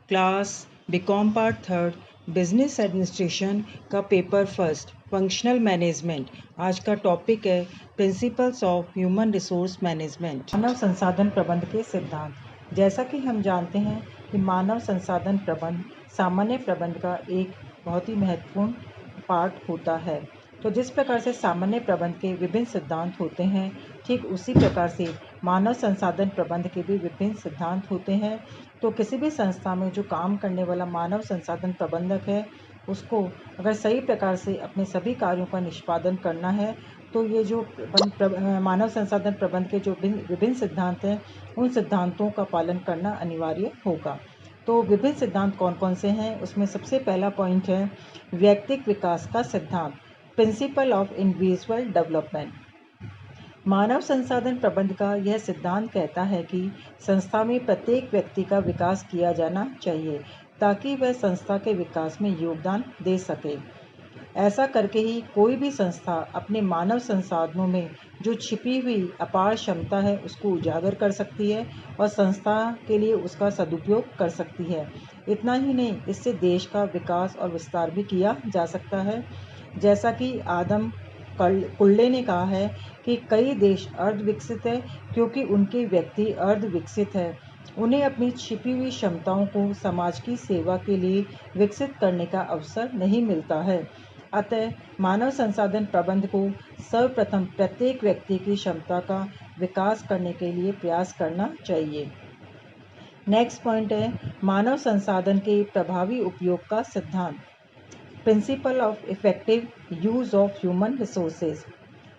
Class B Com part third business administration का paper first functional management. आज का topic है principles of human resource management, मानव संसाधन प्रबंध के सिद्धांत। जैसा कि हम जानते हैं कि मानव संसाधन प्रबंध सामान्य प्रबंध का एक बहुत ही महत्वपूर्ण पार्ट होता है। तो जिस प्रकार से सामान्य प्रबंध के विभिन्न सिद्धांत होते हैं, ठीक उसी प्रकार से मानव संसाधन प्रबंध के भी विभिन्न सिद्धांत होते हैं। तो किसी भी संस्था में जो काम करने वाला मानव संसाधन प्रबंधक है, उसको अगर सही प्रकार से अपने सभी कार्यों का निष्पादन करना है, तो ये जो मानव संसाधन प्रबंध के जो विभिन्न सिद्धांत हैं, उन सिद्धांतों का पालन करना अनिवार्य होगा। तो विभिन्न सिद्धांत कौन कौन से हैं, उसमें सबसे पहला पॉइंट है व्यक्तिक विकास का सिद्धांत, प्रिंसिपल ऑफ इंडिविजुअल डेवलपमेंट। मानव संसाधन प्रबंध का यह सिद्धांत कहता है कि संस्था में प्रत्येक व्यक्ति का विकास किया जाना चाहिए ताकि वह संस्था के विकास में योगदान दे सके। ऐसा करके ही कोई भी संस्था अपने मानव संसाधनों में जो छिपी हुई अपार क्षमता है उसको उजागर कर सकती है और संस्था के लिए उसका सदुपयोग कर सकती है। इतना ही नहीं, इससे देश का विकास और विस्तार भी किया जा सकता है। जैसा कि आदम कुल्ले ने कहा है कि कई देश अर्ध विकसित है क्योंकि उनके व्यक्ति अर्ध विकसित है। उन्हें अपनी छिपी हुई क्षमताओं को समाज की सेवा के लिए विकसित करने का अवसर नहीं मिलता है। अतः मानव संसाधन प्रबंध को सर्वप्रथम प्रत्येक व्यक्ति की क्षमता का विकास करने के लिए प्रयास करना चाहिए। नेक्स्ट पॉइंट है मानव संसाधन के प्रभावी उपयोग का सिद्धांत, principle of effective use of human resources.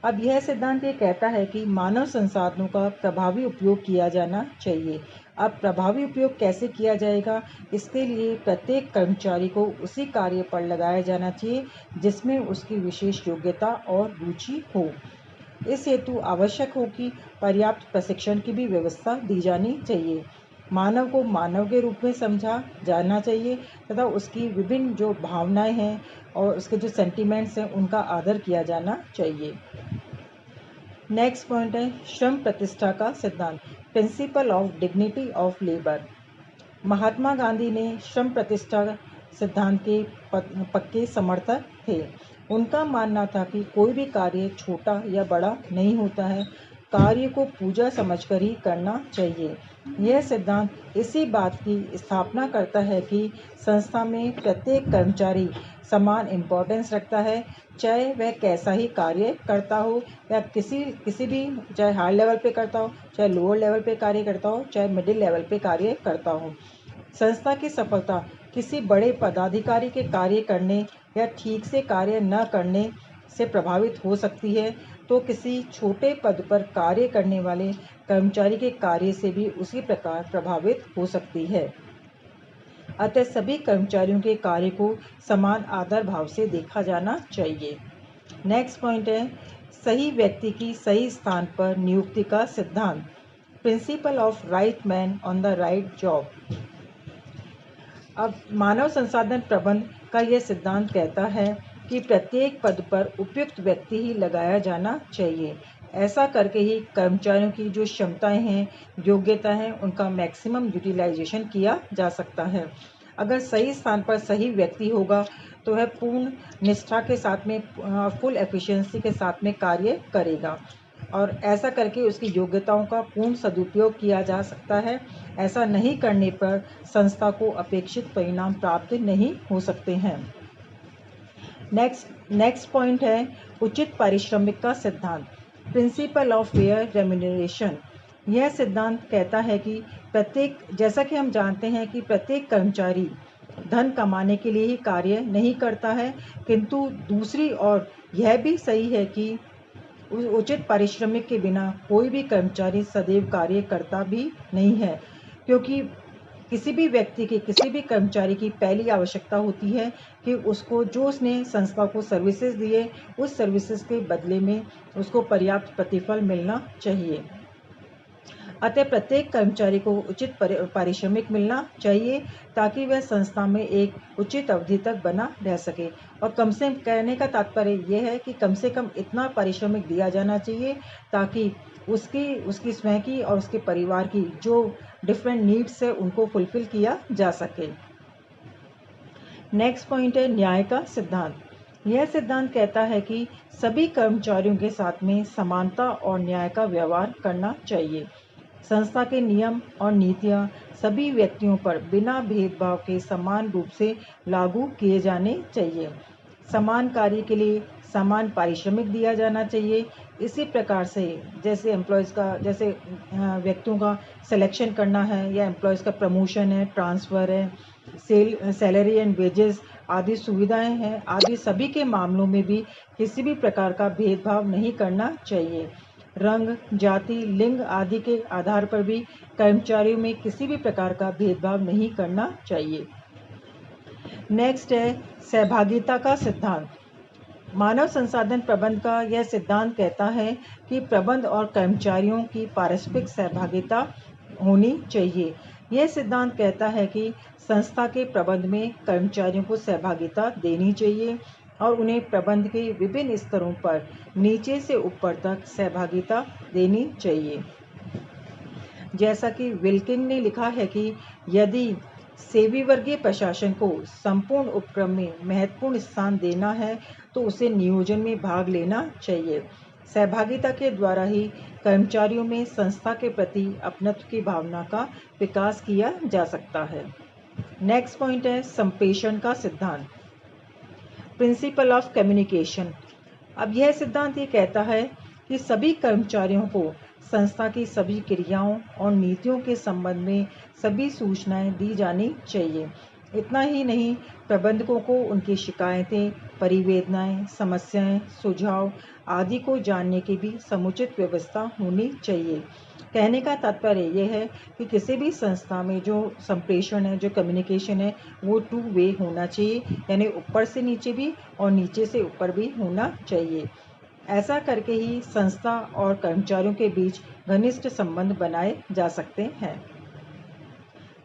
अब यह सिद्धांत ये कहता है कि मानव संसाधनों का प्रभावी उपयोग किया जाना चाहिए। अब प्रभावी उपयोग कैसे किया जाएगा, इसके लिए प्रत्येक कर्मचारी को उसी कार्य पर लगाया जाना चाहिए जिसमें उसकी विशेष योग्यता और रुचि हो। इस हेतु आवश्यक हो कि पर्याप्त प्रशिक्षण की भी व्यवस्था दी जानी चाहिए। मानव को मानव के रूप में समझा जाना चाहिए तथा उसकी विभिन्न जो भावनाएं हैं और उसके जो सेंटिमेंट्स हैं उनका आदर किया जाना चाहिए। नेक्स्ट पॉइंट है श्रम प्रतिष्ठा का सिद्धांत, principle of dignity of labour. Mahatma Gandhi ने श्रम प्रतिष्ठा सिद्धांत के पक्के समर्थक थे। उनका मानना था कि कोई भी कार्य छोटा या बड़ा नहीं होता है, कार्य को पूजा समझकर ही करना चाहिए। यह सिद्धांत इसी बात की स्थापना करता है कि संस्था में प्रत्येक कर्मचारी समान इम्पोर्टेंस रखता है, चाहे वह कैसा ही कार्य करता हो या किसी भी, चाहे हाई लेवल पे करता हो, चाहे लोअर लेवल पे कार्य करता हो, चाहे मिडिल लेवल पे कार्य करता हो। संस्था की सफलता किसी बड़े पदाधिकारी के कार्य करने या ठीक से कार्य न करने से प्रभावित हो सकती है, तो किसी छोटे पद पर कार्य करने वाले कर्मचारी के कार्य से भी उसी प्रकार प्रभावित हो सकती है। अतः सभी कर्मचारियों के कार्य को समान आदर भाव से देखा जाना चाहिए। नेक्स्ट पॉइंट है सही व्यक्ति की सही स्थान पर नियुक्ति का सिद्धांत, principle of right man on the right job. अब मानव संसाधन प्रबंध का यह सिद्धांत कहता है कि प्रत्येक पद पर उपयुक्त व्यक्ति ही लगाया जाना चाहिए। ऐसा करके ही कर्मचारियों की जो क्षमताएं हैं, योग्यता है, उनका मैक्सिमम यूटिलाइजेशन किया जा सकता है। अगर सही स्थान पर सही व्यक्ति होगा तो वह पूर्ण निष्ठा के साथ में, फुल एफिशिएंसी के साथ में कार्य करेगा और ऐसा करके उसकी योग्यताओं का पूर्ण सदुपयोग किया जा सकता है। ऐसा नहीं करने पर संस्था को अपेक्षित परिणाम प्राप्त नहीं हो सकते हैं। नेक्स्ट पॉइंट है उचित पारिश्रमिक का सिद्धांत, प्रिंसिपल ऑफ फेयर रेम्यूनरेशन। यह सिद्धांत कहता है कि जैसा कि हम जानते हैं कि प्रत्येक कर्मचारी धन कमाने के लिए ही कार्य नहीं करता है, किंतु दूसरी ओर यह भी सही है कि उचित पारिश्रमिक के बिना कोई भी कर्मचारी सदैव कार्य करता भी नहीं है, क्योंकि किसी भी व्यक्ति की, किसी भी कर्मचारी की पहली आवश्यकता होती है कि उसको जो उसने संस्था को सर्विसेज दिए, उस सर्विसेज के बदले में उसको पर्याप्त प्रतिफल मिलना चाहिए। अतः प्रत्येक कर्मचारी को उचित पारिश्रमिक मिलना चाहिए ताकि वह संस्था में एक उचित अवधि तक बना रह सके। और कम से कहने का तात्पर्य यह है कि कम से कम इतना पारिश्रमिक दिया जाना चाहिए ताकि उसकी स्वयं की और उसके परिवार की जो डिफरेंट नीड्स से उनको फुलफिल किया जा सके। नेक्स्ट पॉइंट है न्याय का सिद्धांत। यह सिद्धांत कहता है कि सभी कर्मचारियों के साथ में समानता और न्याय का व्यवहार करना चाहिए। संस्था के नियम और नीतियां सभी व्यक्तियों पर बिना भेदभाव के समान रूप से लागू किए जाने चाहिए। समान कार्य के लिए समान पारिश्रमिक दिया जाना चाहिए। इसी प्रकार से जैसे जैसे व्यक्तियों का सिलेक्शन करना है या एम्प्लॉयज़ का प्रमोशन है, ट्रांसफ़र है, सैलरी एंड वेजेस आदि सुविधाएं हैं, आदि सभी के मामलों में भी किसी भी प्रकार का भेदभाव नहीं करना चाहिए। रंग, जाति, लिंग आदि के आधार पर भी कर्मचारियों में किसी भी प्रकार का भेदभाव नहीं करना चाहिए। नेक्स्ट है सहभागिता का सिद्धांत। मानव संसाधन प्रबंध का यह सिद्धांत कहता है कि प्रबंध और कर्मचारियों की पारस्परिक सहभागिता होनी चाहिए। यह सिद्धांत कहता है कि संस्था के प्रबंध में कर्मचारियों को सहभागिता देनी चाहिए और उन्हें प्रबंध के विभिन्न स्तरों पर नीचे से ऊपर तक सहभागिता देनी चाहिए। जैसा कि विल्किन ने लिखा है कि यदि सेवी वर्गीय प्रशासन को संपूर्ण उपक्रम में महत्वपूर्ण स्थान देना है तो उसे नियोजन में भाग लेना चाहिए। सहभागिता के द्वारा ही कर्मचारियों में संस्था के प्रति अपनत्व की भावना का विकास किया जा सकता है। नेक्स्ट पॉइंट है संप्रेषण का सिद्धांत, प्रिंसिपल ऑफ कम्युनिकेशन। अब यह सिद्धांत ये कहता है कि सभी कर्मचारियों को संस्था की सभी क्रियाओं और नीतियों के संबंध में सभी सूचनाएं दी जानी चाहिए। इतना ही नहीं, प्रबंधकों को उनकी शिकायतें, परिवेदनाएं, समस्याएं, सुझाव आदि को जानने की भी समुचित व्यवस्था होनी चाहिए। कहने का तात्पर्य यह है कि किसी भी संस्था में जो संप्रेषण है, जो कम्युनिकेशन है, वो 2 वे होना चाहिए, यानी ऊपर से नीचे भी और नीचे से ऊपर भी होना चाहिए। ऐसा करके ही संस्था और कर्मचारियों के बीच घनिष्ठ संबंध बनाए जा सकते हैं।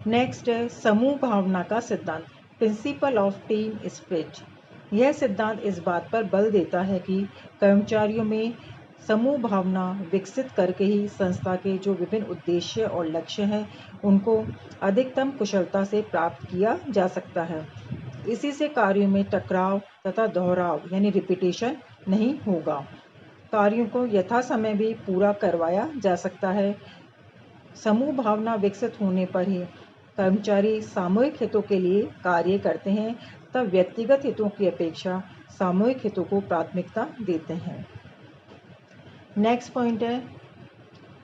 नेक्स्ट है समूह भावना का सिद्धांत, प्रिंसिपल ऑफ टीम स्पिरिट। यह सिद्धांत इस बात पर बल देता है कि कर्मचारियों में समूह भावना विकसित करके ही संस्था के जो विभिन्न उद्देश्य और लक्ष्य हैं उनको अधिकतम कुशलता से प्राप्त किया जा सकता है। इसी से कार्यों में टकराव तथा दोहराव यानी रिपीटेशन नहीं होगा। कार्यों को यथा समय भी पूरा करवाया जा सकता है। समूह भावना विकसित होने पर ही कर्मचारी सामूहिक हितों के लिए कार्य करते हैं, तब व्यक्तिगत हितों की अपेक्षा सामूहिक हितों को प्राथमिकता देते हैं। नेक्स्ट पॉइंट है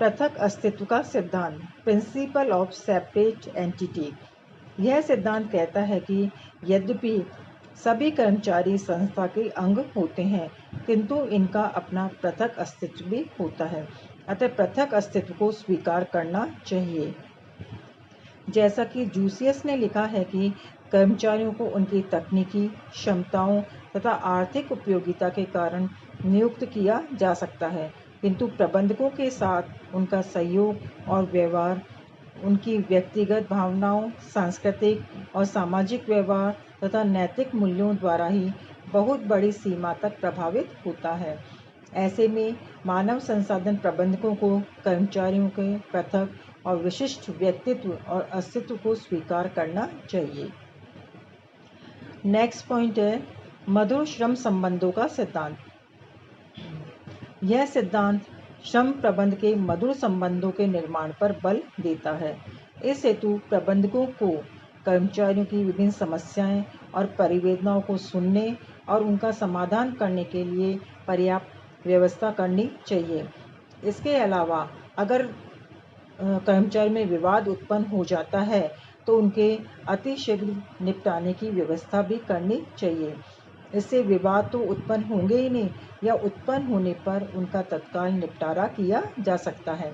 पृथक अस्तित्व का सिद्धांत, प्रिंसिपल ऑफ सेपरेट एंटिटी। यह सिद्धांत कहता है कि यद्यपि सभी कर्मचारी संस्था के अंग होते हैं, किंतु इनका अपना पृथक अस्तित्व भी होता है, अतः पृथक अस्तित्व को स्वीकार करना चाहिए। जैसा कि जूसियस ने लिखा है कि कर्मचारियों को उनकी तकनीकी क्षमताओं तथा आर्थिक उपयोगिता के कारण नियुक्त किया जा सकता है, किंतु प्रबंधकों के साथ उनका सहयोग और व्यवहार उनकी व्यक्तिगत भावनाओं, सांस्कृतिक और सामाजिक व्यवहार तथा नैतिक मूल्यों द्वारा ही बहुत बड़ी सीमा तक प्रभावित होता है। ऐसे में मानव संसाधन प्रबंधकों को कर्मचारियों के पृथक और विशिष्ट व्यक्तित्व और अस्तित्व को स्वीकार करना चाहिए। नेक्स्ट पॉइंट है मधुर श्रम संबंधों का सिद्धांत। यह सिद्धांत श्रम प्रबंध के मधुर संबंधों के निर्माण पर बल देता है। इस हेतु प्रबंधकों को कर्मचारियों की विभिन्न समस्याएं और परिवेदनाओं को सुनने और उनका समाधान करने के लिए पर्याप्त व्यवस्था करनी चाहिए। इसके अलावा अगर कर्मचारी में विवाद उत्पन्न हो जाता है तो उनके अतिशीघ्र निपटाने की व्यवस्था भी करनी चाहिए। इससे विवाद तो उत्पन्न होंगे ही नहीं, या उत्पन्न होने पर उनका तत्काल निपटारा किया जा सकता है।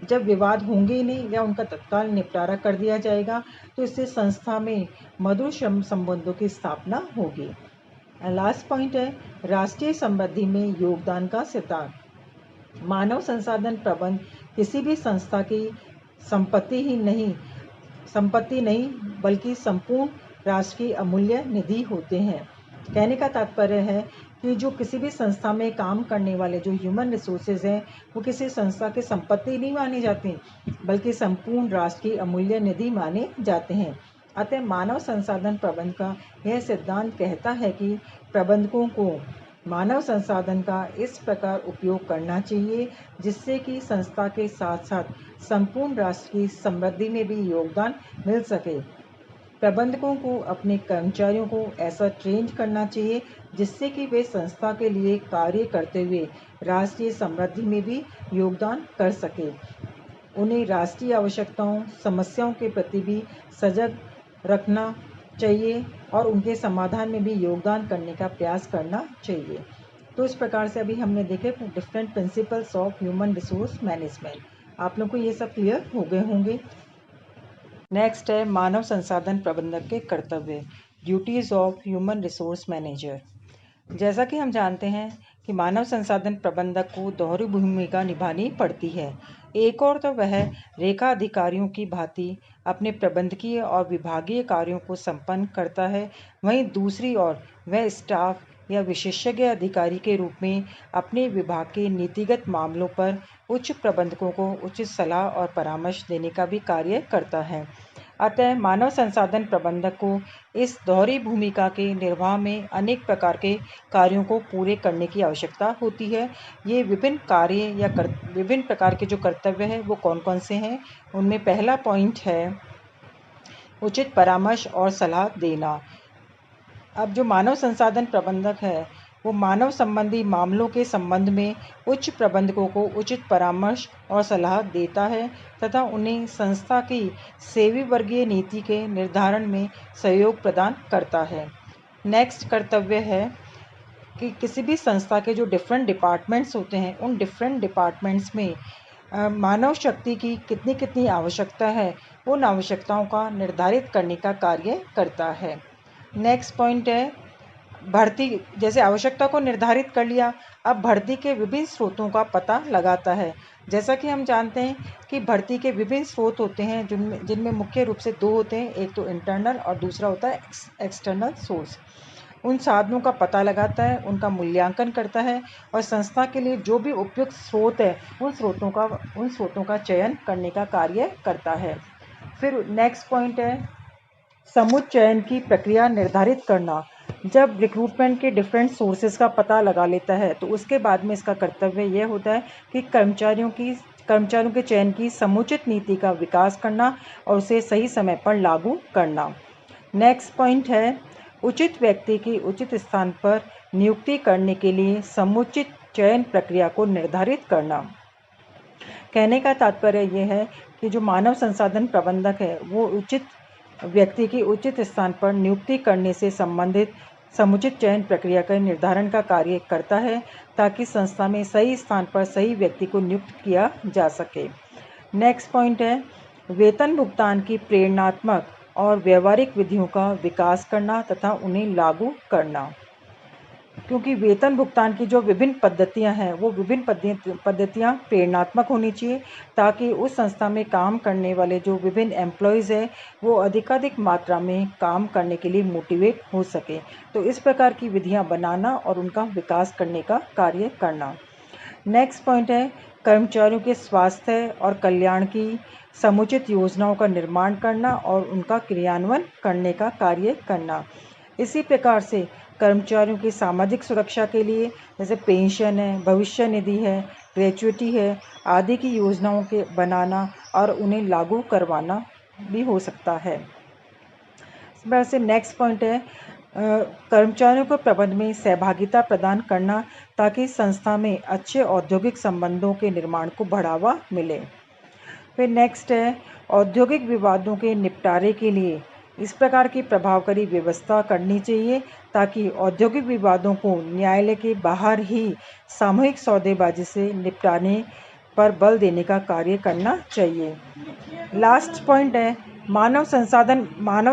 जब विवाद होंगे ही नहीं या उनका तत्काल निपटारा कर दिया जाएगा तो इससे संस्था में मधुर श्रम संबंधों की स्थापना होगी। लास्ट पॉइंट है राष्ट्रीय समृद्धि में योगदान का सिद्धांत। मानव संसाधन प्रबंध किसी भी संस्था की संपत्ति नहीं बल्कि संपूर्ण राष्ट्र की अमूल्य निधि होते हैं। कहने का तात्पर्य है कि जो किसी भी संस्था में काम करने वाले जो ह्यूमन रिसोर्सेज हैं वो किसी संस्था की संपत्ति नहीं माने जाते, बल्कि संपूर्ण राष्ट्र की अमूल्य निधि माने जाते हैं। अतः मानव संसाधन प्रबंधन का यह सिद्धांत कहता है कि प्रबंधकों को मानव संसाधन का इस प्रकार उपयोग करना चाहिए जिससे कि संस्था के साथ साथ संपूर्ण राष्ट्र की समृद्धि में भी योगदान मिल सके। प्रबंधकों को अपने कर्मचारियों को ऐसा ट्रेन करना चाहिए जिससे कि वे संस्था के लिए कार्य करते हुए राष्ट्रीय समृद्धि में भी योगदान कर सके। उन्हें राष्ट्रीय आवश्यकताओं, समस्याओं के प्रति भी सजग रखना चाहिए और उनके समाधान में भी योगदान करने का प्रयास करना चाहिए। तो इस प्रकार से अभी हमने देखे different principles of human resource management. आप लोगों को ये सब क्लियर हो गए होंगे। नेक्स्ट है मानव संसाधन प्रबंधक के कर्तव्य, duties of human resource manager. जैसा कि हम जानते हैं कि मानव संसाधन प्रबंधक को दोहरी भूमिका निभानी पड़ती है। एक और तो वह रेखा अधिकारियों की भांति अपने प्रबंधकीय और विभागीय कार्यों को संपन्न करता है, वहीं दूसरी ओर वह स्टाफ या विशेषज्ञ अधिकारी के रूप में अपने विभाग के नीतिगत मामलों पर उच्च प्रबंधकों को उचित सलाह और परामर्श देने का भी कार्य करता है। अतः मानव संसाधन प्रबंधक को इस दोहरी भूमिका के निर्वाह में अनेक प्रकार के कार्यों को पूरे करने की आवश्यकता होती है। ये विभिन्न कार्य या विभिन्न प्रकार के जो कर्तव्य हैं वो कौन कौन से हैं, उनमें पहला पॉइंट है उचित परामर्श और सलाह देना। अब जो मानव संसाधन प्रबंधक है वो मानव संबंधी मामलों के संबंध में उच्च प्रबंधकों को उचित परामर्श और सलाह देता है तथा उन्हें संस्था की सेवी वर्गीय नीति के निर्धारण में सहयोग प्रदान करता है। नेक्स्ट कर्तव्य है कि किसी भी संस्था के जो डिफरेंट डिपार्टमेंट्स होते हैं उन डिफरेंट डिपार्टमेंट्स में मानव शक्ति की कितनी कितनी आवश्यकता है, उन आवश्यकताओं का निर्धारित करने का कार्य करता है। नेक्स्ट पॉइंट है भर्ती। जैसे आवश्यकता को निर्धारित कर लिया, अब भर्ती के विभिन्न स्रोतों का पता लगाता है। जैसा कि हम जानते हैं कि भर्ती के विभिन्न स्रोत होते हैं जिनमें मुख्य रूप से दो होते हैं, एक तो इंटरनल और दूसरा होता है एक्सटर्नल सोर्स। उन साधनों का पता लगाता है, उनका मूल्यांकन करता है और संस्था के लिए जो भी उपयुक्त स्रोत है उन स्रोतों का चयन करने का कार्य करता है। फिर नेक्स्ट पॉइंट है समुच्चयन की प्रक्रिया निर्धारित करना। जब रिक्रूटमेंट के डिफरेंट सोर्सेज का पता लगा लेता है तो उसके बाद में इसका कर्तव्य यह होता है कि कर्मचारियों के चयन की समुचित नीति का विकास करना और उसे सही समय पर लागू करना। नेक्स्ट पॉइंट है उचित व्यक्ति की उचित स्थान पर नियुक्ति करने के लिए समुचित चयन प्रक्रिया को निर्धारित करना। कहने का तात्पर्य यह है कि जो मानव संसाधन प्रबंधक है वो उचित व्यक्ति की उचित स्थान पर नियुक्ति करने से संबंधित समुचित चयन प्रक्रिया का निर्धारण का कार्य करता है ताकि संस्था में सही स्थान पर सही व्यक्ति को नियुक्त किया जा सके। नेक्स्ट पॉइंट है वेतन भुगतान की प्रेरणात्मक और व्यवहारिक विधियों का विकास करना तथा उन्हें लागू करना। क्योंकि वेतन भुगतान की जो विभिन्न पद्धतियां हैं वो विभिन्न पद्धतियां प्रेरणात्मक होनी चाहिए ताकि उस संस्था में काम करने वाले जो विभिन्न एम्प्लॉयज़ हैं वो अधिकाधिक मात्रा में काम करने के लिए मोटिवेट हो सके। तो इस प्रकार की विधियां बनाना और उनका विकास करने का कार्य करना। नेक्स्ट पॉइंट है कर्मचारियों के स्वास्थ्य और कल्याण की समुचित योजनाओं का निर्माण करना और उनका क्रियान्वयन करने का कार्य करना। इसी प्रकार से कर्मचारियों की सामाजिक सुरक्षा के लिए जैसे पेंशन है, भविष्य निधि है, ग्रेच्युटी है आदि की योजनाओं के बनाना और उन्हें लागू करवाना भी हो सकता है। इस तरह से नेक्स्ट पॉइंट है कर्मचारियों को प्रबंधन में सहभागिता प्रदान करना ताकि संस्था में अच्छे औद्योगिक संबंधों के निर्माण को बढ़ावा मिले। फिर नेक्स्ट है औद्योगिक विवादों के निपटारे के लिए इस प्रकार की प्रभावकारी व्यवस्था करनी चाहिए ताकि औद्योगिक विवादों को न्यायालय के बाहर ही सामूहिक सौदेबाजी से निपटाने पर बल देने का कार्य करना चाहिए। लास्ट पॉइंट है मानव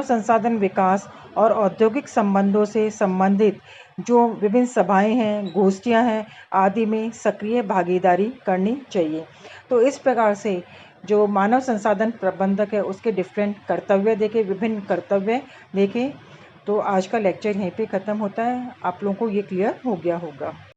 संसाधन विकास और औद्योगिक संबंधों से संबंधित जो विभिन्न सभाएं हैं, गोष्ठियां हैं आदि में सक्रिय भागीदारी करनी चाहिए। तो इस प्रकार से जो मानव संसाधन प्रबंधक है उसके डिफरेंट कर्तव्य देखे, विभिन्न कर्तव्य देखे। तो आज का लेक्चर यहीं पे ख़त्म होता है। आप लोगों को ये क्लियर हो गया होगा।